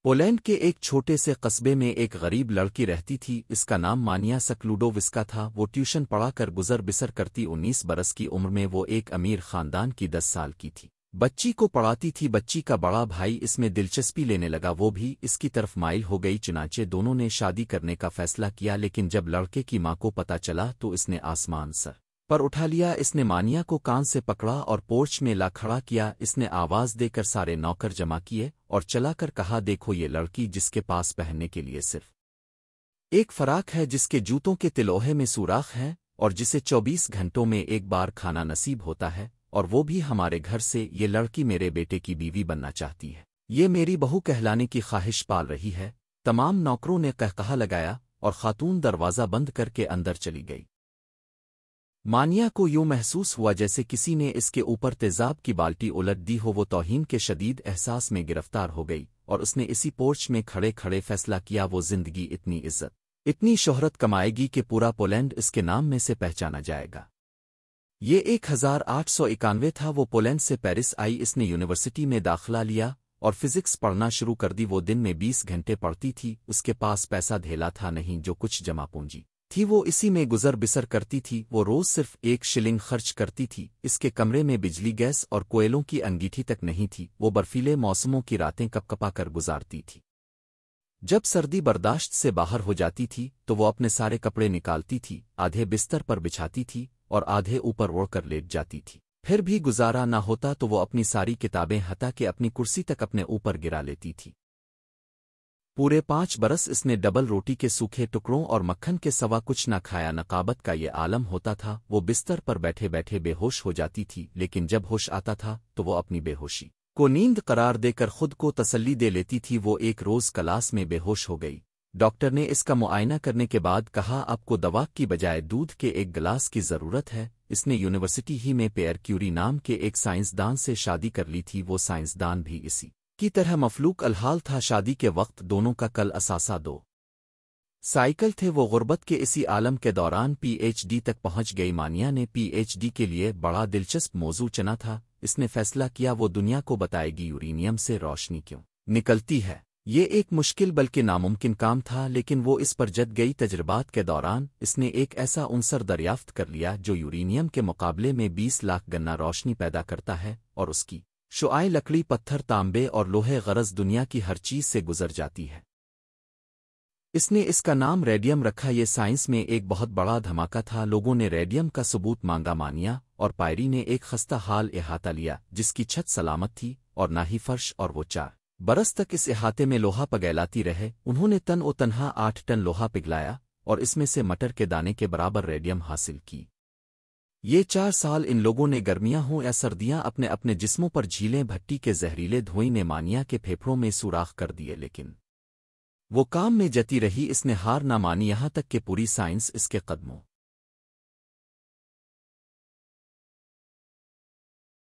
Poland کے ایک چھوٹے سے قصبے میں ایک غریب لڑکی رہتی تھی، اس کا نام مانیا سکلوڈووسکا تھا۔ وہ ٹیوشن پڑھا کر گزر بسر کرتی، 19 برس کی عمر میں وہ ایک امیر خاندان کی 10 سال کی تھی۔ بچی کو پڑھاتی تھی، بچی کا بڑا بھائی اس میں دلچسپی لینے لگا، وہ بھی اس کی طرف مائل ہو گئی، چنانچہ دونوں نے شادی کرنے کا فیصلہ کیا۔ لیکن جب لڑکے کی ماں کو پتہ چلا تو اس نے آسمان سر پر اٹھا لیا، اس نے مانیا کو کان سے پکڑا اور پورچ میں لا کھڑا کیا، اس نے آواز دے کر سارے نوکر جمع کیے اور چلا کر کہا، دیکھو یہ لڑکی جس کے پاس پہننے کے لیے صرف ایک فراق ہے، جس کے جوتوں کے تلوہے میں سوراخ ہیں اور جسے 24 گھنٹوں میں ایک بار کھانا نصیب ہوتا ہے، اور وہ بھی ہمارے گھر سے، یہ لڑکی میرے بیٹے کی بیوی بننا چاہتی ہے، یہ میری بہو کہلانے کی خواہش پال رہی ہے۔ تمام نوکروں نے قہقہا لگایا اور خاتون دروازہ بند کر کے اندر چلی گئی۔ مانیا کو یوں محسوس ہوا جیسے کسی نے اس کے اوپر تیزاب کی بالٹی الٹ دی ہو، وہ توہین کے شدید احساس میں گرفتار ہو گئی اور اس نے اسی پورچ میں کھڑے کھڑے فیصلہ کیا، وہ زندگی اتنی عزت، اتنی شہرت کمائے گی کہ پورا پولینڈ اس کے نام میں سے پہچانا جائے گا۔ یہ 1891 تھا، وہ پولینڈ سے پیرس آئی، اس نے یونیورسٹی میں داخلہ لیا اور فزکس پڑھنا شروع کر دی۔ وہ دن میں 20 گھنٹے پڑھتی تھی، اس کے پاس پیسہ دھیلا تھا نہیں، جو کچھ جمع پونجی تھی وہ اسی میں گزر بسر کرتی تھی۔ وہ روز صرف 1 شلنگ خرچ کرتی تھی، اس کے کمرے میں بجلی، گیس اور کوئلوں کی انگیٹھی تک نہیں تھی۔ وہ برفیلے موسموں کی راتیں کپ کپا کر گزارتی تھی، جب سردی برداشت سے باہر ہو جاتی تھی تو وہ اپنے سارے کپڑے نکالتی تھی، آدھے بستر پر بچھاتی تھی اور آدھے اوپر اوڑھ کر لیٹ جاتی تھی۔ پھر بھی گزارا نہ ہوتا تو وہ اپنی ساری کتابیں ہٹا کے اپنی کرسی تک اپنے اوپر گرا لیتی تھی۔ پورے 5 برس اس نے ڈبل روٹی کے سوکھے ٹکڑوں اور مکھن کے سوا کچھ نہ کھایا۔ نقابت کا یہ عالم ہوتا تھا، وہ بستر پر بیٹھے بیٹھے بے ہوش ہو جاتی تھی، لیکن جب ہوش آتا تھا تو وہ اپنی بے ہوشی کو نیند قرار دے کر خود کو تسلی دے لیتی تھی۔ وہ ایک روز کلاس میں بے ہوش ہو گئی، ڈاکٹر نے اس کا معائنہ کرنے کے بعد کہا، آپ کو دوا کی بجائے دودھ کے ایک گلاس کی ضرورت ہے۔ اس نے یونیورسٹی ہی میں پیئر کیوری نام کے ایک سائنسدان سے شادی کر لی تھی، وہ سائنسدان بھی اسی کی طرح مفلوق الحال تھا۔ شادی کے وقت دونوں کا کل اثاثہ 2 سائیکل تھے۔ وہ غربت کے اسی عالم کے دوران پی ایچ ڈی تک پہنچ گئی۔ مانیا نے پی ایچ ڈی کے لیے بڑا دلچسپ موضوع چنا تھا، اس نے فیصلہ کیا وہ دنیا کو بتائے گی یورینیم سے روشنی کیوں نکلتی ہے۔ یہ ایک مشکل بلکہ ناممکن کام تھا، لیکن وہ اس پر جت گئی۔ تجربات کے دوران اس نے ایک ایسا عنصر دریافت کر لیا جو یورینیم کے مقابلے میں 20 لاکھ گنا روشنی پیدا کرتا ہے، اور اس کی شعاعیں لکڑی، پتھر، تانبے اور لوہے غرض دنیا کی ہر چیز سے گزر جاتی ہے۔ اس نے اس کا نام ریڈیم رکھا۔ یہ سائنس میں ایک بہت بڑا دھماکہ تھا، لوگوں نے ریڈیم کا ثبوت مانگا۔ مانیا اور پائری نے ایک خستہ حال احاطہ لیا جس کی چھت سلامت تھی اور نہ ہی فرش، اور وہ 4 برس تک اس احاطے میں لوہا پگھلاتی رہے۔ انہوں نے تن و تنہا 8 ٹن لوہا پگھلایا اور اس میں سے مٹر کے دانے کے برابر ریڈیم حاصل کی۔ یہ 4 سال ان لوگوں نے گرمیاں ہوں یا سردیاں اپنے اپنے جسموں پر جھیلیں، بھٹی کے زہریلے دھوئیں نے مانیا کے پھیپھڑوں میں سوراخ کر دیے، لیکن وہ کام میں جتی رہی، اس نے ہار نہ مانی، یہاں تک کہ پوری سائنس اس کے قدموں